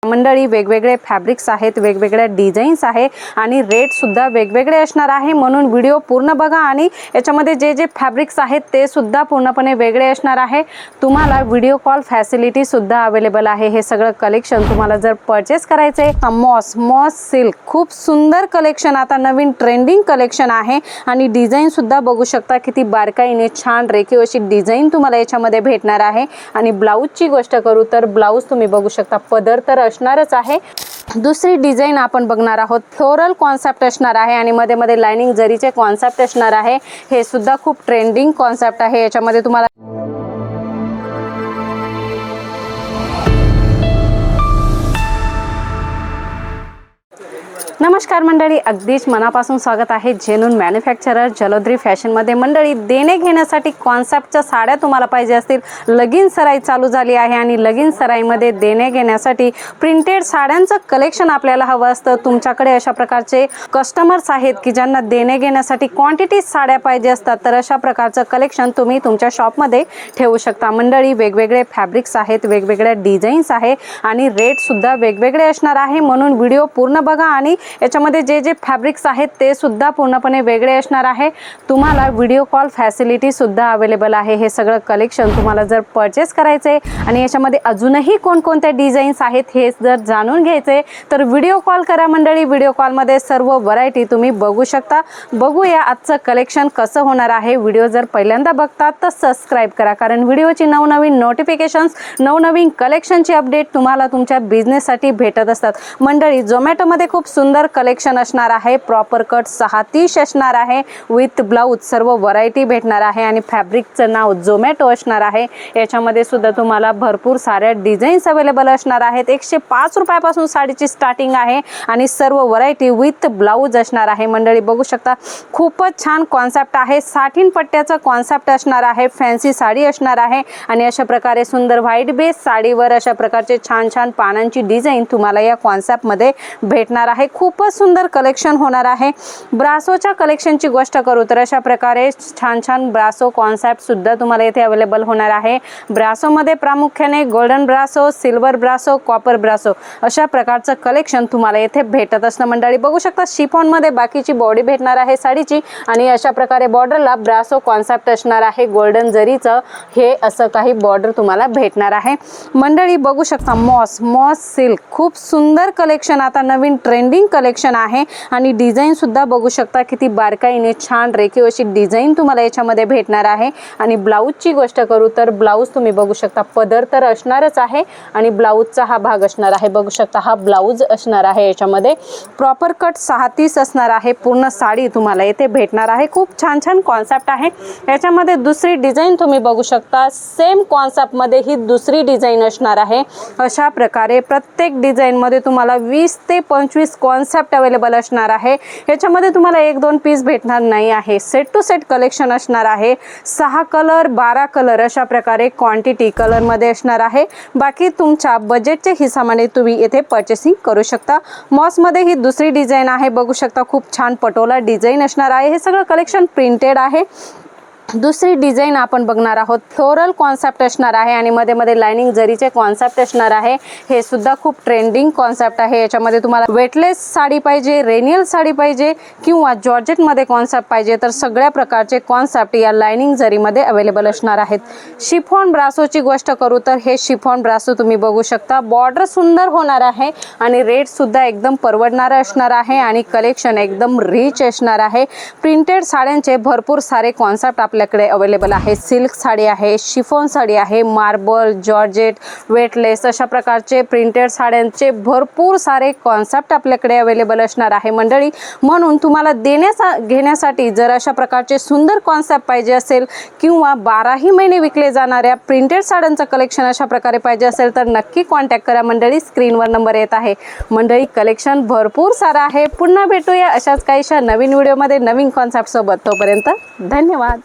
मंडळी वेगवेगळे फॅब्रिक्स आहेत, वेगवेगळ्या डिझाईन्स आहे आणि रेट सुद्धा वेगवेगळे असणार आहे, म्हणून व्हिडिओ पूर्ण बघा आणि याच्यामध्ये जे जे फॅब्रिक्स आहेत ते सुद्धा पूर्णपणे वेगळे असणार आहे। तुम्हाला व्हिडिओ कॉल फॅसिलिटी सुद्धा अवेलेबल आहे। हे सगळं कलेक्शन तुम्हाला जर परचेस करायचे मॉस सिल्क खूप सुंदर कलेक्शन, आता नवीन ट्रेंडिंग कलेक्शन आहे आणि डिझाईन सुद्धा बघू शकता किती बारकाईने छान रेखीव अशी डिझाईन तुम्हाला याच्यामध्ये भेटणार आहे। आणि ब्लाऊजची गोष्ट करू तर ब्लाऊज तुम्ही बघू शकता पदर तर असणारच आहे। दुसरी डिझाईन आपण बघणार आहोत, फ्लोरल कॉन्सेप्ट असणार आहे आणि मध्ये मध्ये लाइनिंग जरीचे कॉन्सेप्ट असणार आहे। हे सुद्धा खूप ट्रेंडिंग कॉन्सेप्ट आहे। याच्यामध्ये तुम्हाला नमस्कार मंडळी, अगदीच मनापासून स्वागत आहे जेन्युइन मॅन्युफॅक्चरर जलोद्री फॅशन मध्ये। मंडळी देणे घेण्यासाठी कॉन्सेप्टच्या साड्या तुम्हाला पाहिजे असतील, लगीन सराई चालू झाली आहे आणि लगीन सराईमध्ये देणे घेण्यासाठी प्रिंटेड साड्यांचं कलेक्शन आपल्याला हवं असतं। तुमच्याकडे अशा प्रकारचे कस्टमर्स आहेत की ज्यांना देणे घेण्यासाठी क्वांटिटी साड्या पाहिजे असतात, तर अशा प्रकारचं कलेक्शन तुम्ही तुमच्या शॉपमध्ये ठेवू शकता। मंडळी वेगवेगळे फॅब्रिक्स आहेत, वेगवेगळ्या डिझाईन्स आहे आणि रेट सुद्धा वेगवेगळे असणार आहे, म्हणून व्हिडिओ पूर्ण बघा आणि याच्यामध्ये जे जे फॅब्रिक्स आहेत ते सुद्धा पूर्णपणे वेगळे असणार आहे। तुम्हाला व्हिडिओ कॉल फॅसिलिटी सुद्धा अवेलेबल आहे। हे सगळं कलेक्शन तुम्हाला जर परचेस करायचे आणि याच्यामध्ये अजूनही कोणकोणत्या डिझाईन्स आहेत हे जर जाणून घ्यायचे तर व्हिडिओ कॉल करा मंडळी। व्हिडिओ कॉलमध्ये सर्व व्हरायटी तुम्ही बघू शकता। बघूया आजचं कलेक्शन कसं होणार आहे। व्हिडिओ जर पहिल्यांदा बघतात तर सबस्क्राइब करा, कारण व्हिडिओची नवनवीन नोटिफिकेशन्स, नवनवीन कलेक्शनची अपडेट तुम्हाला तुमच्या बिझनेससाठी भेटत असतात। मंडळी झोमॅटोमध्ये खूप सुंदर कलेक्शन असणार आहे, प्रॉपर कट 630 असणार आहे विथ ब्लाउज, सर्व व्हरायटी भेटणार आहे आणि फॅब्रिकचं नाव झोमॅटो असणार आहे। याच्यामध्ये सुद्धा तुम्हाला भरपूर साऱ्या डिझाईन्स अवेलेबल असणार आहेत। 105 रुपयापासून साडीची स्टार्टिंग आहे आणि सर्व व्हरायटी विथ ब्लाउज असणार आहे। मंडळी बघू शकता खूपच छान कॉन्सेप्ट आहे, साठीन पट्ट्याचा कॉन्सेप्ट असणार आहे, फॅन्सी साडी असणार आहे आणि अशा प्रकारे सुंदर व्हाईट बेस साडीवर अशा प्रकारचे छान छान पानांची डिझाईन तुम्हाला या कॉन्सेप्ट मध्ये भेटणार आहे। खूपच सुंदर कलेक्शन होणार आहे। ब्रासोच्या कलेक्शनची गोष्ट करू तर अशा प्रकारे छान छान ब्रासो कॉन्सेप्ट सुद्धा तुम्हाला इथे अवेलेबल होणार आहे। ब्रासो मध्ये प्रामुख्याने गोल्डन ब्रासो, सिल्वर ब्रासो, कॉपर ब्रासो अशा प्रकारचं कलेक्शन तुम्हाला इथे भेटत असतं। मंडळी बघू शकता शिफॉन मध्ये बाकीची बॉडी भेटणार आहे साडीची आणि अशा प्रकारे बॉर्डरला ब्रासो कॉन्सेप्ट असणार आहे, गोल्डन जरीचं हे असं काही बॉर्डर तुम्हाला भेटणार आहे। मंडळी बघू शकता मॉस सिल्क खूप सुंदर कलेक्शन, आता नवीन ट्रेंडिंग कलेक्शन आहे आणि डिझाईन सुद्धा बघू शकता किती बारकाईने छान रेखीव अशी डिझाईन तुम्हाला याच्यामध्ये भेटणार आहे। आणि ब्लाऊजची गोष्ट करू तर ब्लाऊज तुम्ही बघू शकता पदर तर असणारच आहे आणि ब्लाऊजचा हा भाग असणार आहे। बघू शकता हा ब्लाऊज असणार आहे, याच्यामध्ये प्रॉपर कट 630 असणार आहे, पूर्ण साडी तुम्हाला येथे भेटणार आहे। खूप छान छान कॉन्सेप्ट आहे। याच्यामध्ये दुसरी डिझाईन तुम्ही बघू शकता, सेम कॉन्सेप्ट मध्ये ही दुसरी डिझाईन असणार आहे। अशा प्रकारे प्रत्येक डिझाईन मध्ये तुम्हाला 20 ते 25 कॉन्सेप्ट अवेलेबल असणार आहे। याच्यामध्ये तुम्हाला 1-2 पीस भेटणार नाही आहे, सेट टू सेट कलेक्शन असणार आहे। 6 कलर 12 कलर अशा प्रकारे क्वांटिटी कलर मध्ये असणार आहे। बाकी तुमच्या बजेटच्या हिसाबाने तुम्ही येथे परचेसिंग करू शकता। मॉस मध्ये ही दुसरी डिझाईन आहे, बघू शकता खूप छान पटोला डिझाईन असणार आहे। हे सगळं कलेक्शन प्रिंटेड आहे। दुसरी डिझाईन आपण बघणार आहोत, फ्लोरल कॉन्सेप्ट असणार आहे आणि मध्ये मध्ये लाइनिंग जरीचे कॉन्सेप्ट असणार आहे। हे सुद्धा खूप ट्रेंडिंग कॉन्सेप्ट आहे। याच्यामध्ये तुम्हाला वेटलेस साडी पाहिजे, रेनियल साडी पाहिजे किंवा जॉर्जेट मध्ये कॉन्सेप्ट पाहिजे तर सगळ्या प्रकारचे कॉन्सेप्ट या लाइनिंग जरीमध्ये अवेलेबल असणार आहेत। शिफॉन ब्रासोची गोष्ट करू तर हे शिफॉन ब्रासो तुम्ही बघू शकता, बॉर्डर सुंदर होणार आहे आणि रेट सुद्धा एकदम परवडणारा असणार आहे आणि कलेक्शन एकदम रिच असणार आहे। प्रिंटेड साड्यांचे भरपूर सारे कॉन्सेप्ट आपल्याकडे अवेलेबल आहे। सिल्क साडी आहे, शिफॉन साडी आहे, मार्बल, जॉर्जेट, वेटलेस अशा प्रकारचे प्रिंटेड साड्यांचे भरपूर सारे कॉन्सेप्ट आपल्याकडे अवेलेबल असणार आहे मंडळी। म्हणून तुम्हाला घेण्यासाठी जर अशा प्रकारचे सुंदर कॉन्सेप्ट पाहिजे असेल किंवा 12ही महिने विकले जाणाऱ्या प्रिंटेड साड्यांचं कलेक्शन अशा प्रकारे पाहिजे असेल तर नक्की कॉन्टॅक्ट करा मंडळी, स्क्रीनवर नंबर येत आहे। मंडळी कलेक्शन भरपूर सारा आहे। पुन्हा भेटूया अशाच काहीशा नवीन व्हिडिओमध्ये नवीन कॉन्सेप्ट सोबत, तोपर्यंत धन्यवाद।